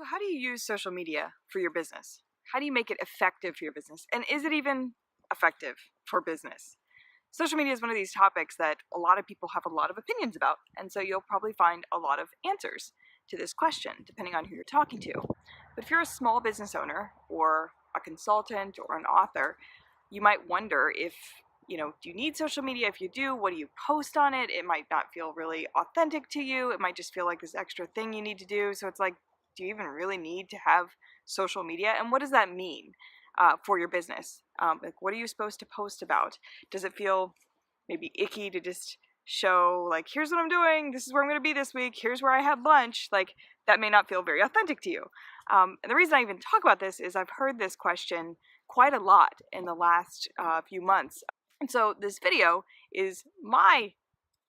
So, how do you use social media for your business? How do you make it effective for your business? And is it even effective for business? Social media is one of these topics that a lot of people have a lot of opinions about. And so, you'll probably find a lot of answers to this question, depending on who you're talking to. But if you're a small business owner or a consultant or an author, you might wonder if, do you need social media? If you do, what do you post on it? It might not feel really authentic to you. It might just feel like this extra thing you need to do. So it's like, do you even really need to have social media? And what does that mean for your business? Like, what are you supposed to post about? Does it feel maybe icky to just show, like, here's what I'm doing, this is where I'm going to be this week, here's where I had lunch? Like, that may not feel very authentic to you. And the reason I even talk about this is I've heard this question quite a lot in the last few months. And so this video is my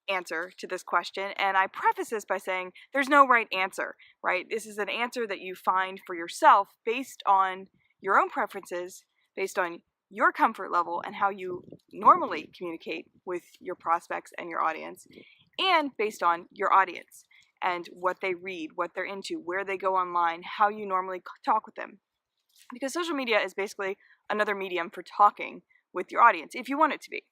answer to this question, and I preface this by saying there's no right answer, right? This is an answer that you find for yourself based on your own preferences, based on your comfort level and how you normally communicate with your prospects and your audience, and based on your audience and what they read, what they're into, where they go online, how you normally talk with them. Because social media is basically another medium for talking with your audience, if you want it to be.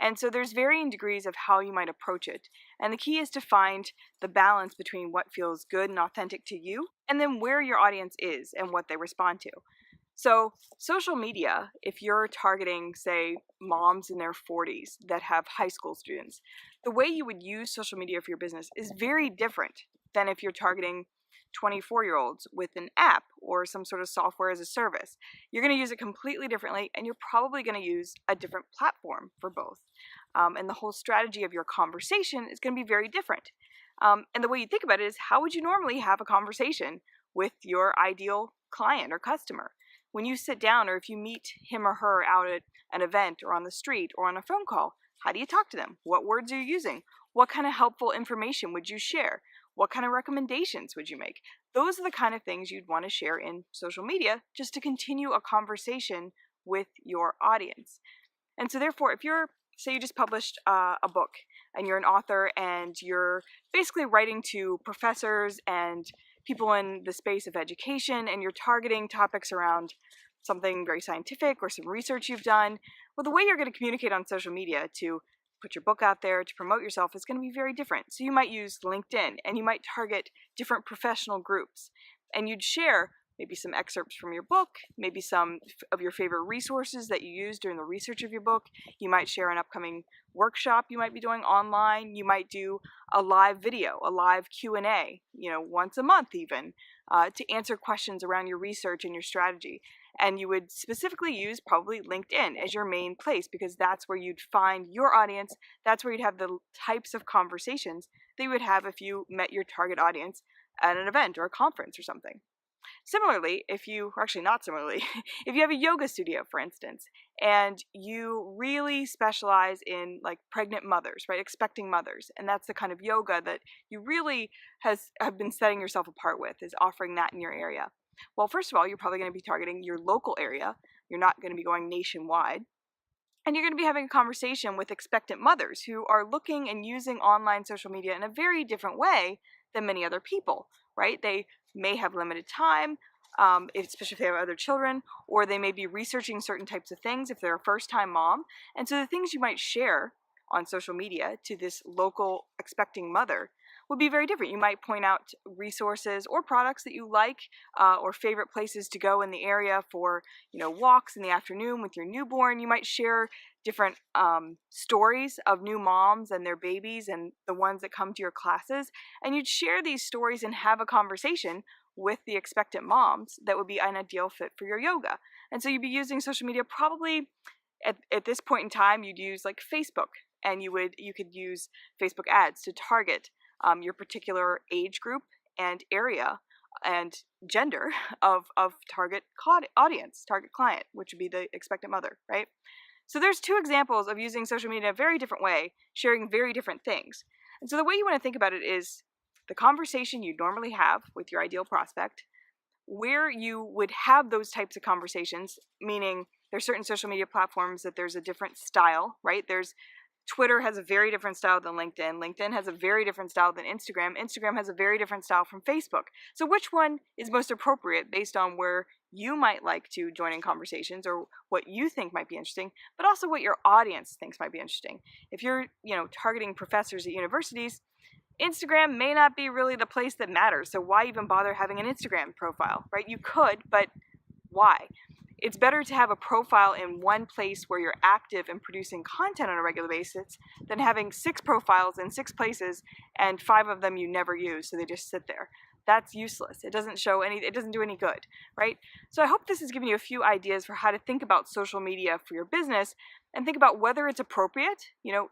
And so there's varying degrees of how you might approach it. And the key is to find the balance between what feels good and authentic to you, and then where your audience is and what they respond to. So social media, if you're targeting, say, moms in their 40s that have high school students, the way you would use social media for your business is very different than if you're targeting 24-year-olds with an app or some sort of software as a service. You're going to use it completely differently, and you're probably going to use a different platform for both. And the whole strategy of your conversation is going to be very different. And the way you think about it is, how would you normally have a conversation with your ideal client or customer? When you sit down, or if you meet him or her out at an event or on the street or on a phone call, how do you talk to them? What words are you using? What kind of helpful information would you share? What kind of recommendations would you make? Those are the kind of things you'd want to share in social media just to continue a conversation with your audience. And so therefore, if you're, say you just published a book and you're an author and you're basically writing to professors and people in the space of education, and you're targeting topics around something very scientific or some research you've done, well, the way you're going to communicate on social media to put your book out there, to promote yourself, is going to be very different. So you might use LinkedIn, and you might target different professional groups, and you'd share maybe some excerpts from your book, maybe some of your favorite resources that you used during the research of your book. You might share an upcoming workshop you might be doing online. You might do a live video, a live Q&A, once a month even, to answer questions around your research and your strategy. And you would specifically use probably LinkedIn as your main place, because that's where you'd find your audience. That's where you'd have the types of conversations that you would have if you met your target audience at an event or a conference or something. Similarly, if you have a yoga studio, for instance, and you really specialize in like pregnant mothers, right, expecting mothers, and that's the kind of yoga that you really have been setting yourself apart with, is offering that in your area. Well, first of all, you're probably going to be targeting your local area. You're not going to be going nationwide. And you're going to be having a conversation with expectant mothers who are looking and using online social media in a very different way than many other people, right? They may have limited time, especially if they have other children, or they may be researching certain types of things if they're a first-time mom. And so the things you might share on social media to this local expecting mother would be very different. You might point out resources or products that you like, or favorite places to go in the area for, walks in the afternoon with your newborn. You might share different stories of new moms and their babies and the ones that come to your classes. And you'd share these stories and have a conversation with the expectant moms that would be an ideal fit for your yoga. And so you'd be using social media probably at this point in time. You'd use like Facebook, and you could use Facebook ads to target your particular age group and area and gender of target audience, target client, which would be the expectant mother, right? So there's two examples of using social media in a very different way, sharing very different things. And so the way you want to think about it is the conversation you normally have with your ideal prospect, where you would have those types of conversations, meaning there's certain social media platforms that there's a different style, right? There's Twitter has a very different style than LinkedIn. LinkedIn has a very different style than Instagram. Instagram has a very different style from Facebook. So which one is most appropriate based on where you might like to join in conversations or what you think might be interesting, but also what your audience thinks might be interesting. If you're, targeting professors at universities, Instagram may not be really the place that matters. So why even bother having an Instagram profile, right? You could, but why? It's better to have a profile in one place where you're active and producing content on a regular basis than having 6 profiles in 6 places and 5 of them you never use, so they just sit there. That's useless. It doesn't do any good, right? So I hope this has given you a few ideas for how to think about social media for your business and think about whether it's appropriate.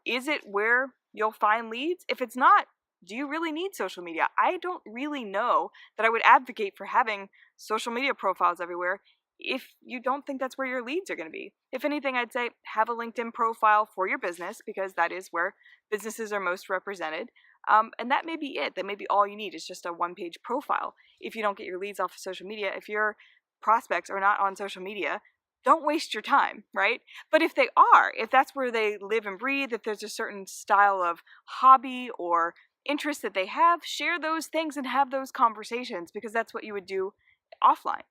Is it where you'll find leads? If it's not, do you really need social media? I don't really know that I would advocate for having social media profiles everywhere if you don't think that's where your leads are going to be. If anything, I'd say have a LinkedIn profile for your business because that is where businesses are most represented. And that may be it. That may be all you need is just a one-page profile. If you don't get your leads off of social media, if your prospects are not on social media, don't waste your time, right? But if they are, if that's where they live and breathe, if there's a certain style of hobby or interest that they have, share those things and have those conversations because that's what you would do offline.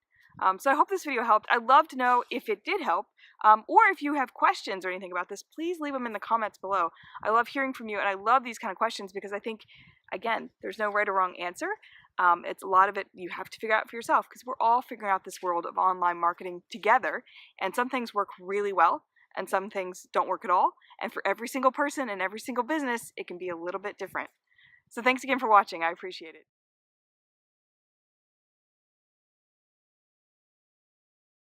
So I hope this video helped. I'd love to know if it did help, or if you have questions or anything about this, please leave them in the comments below. I love hearing from you, and I love these kind of questions because I think, again, there's no right or wrong answer. It's a lot of it you have to figure out for yourself because we're all figuring out this world of online marketing together, and some things work really well, and some things don't work at all. And for every single person and every single business, it can be a little bit different. So thanks again for watching. I appreciate it.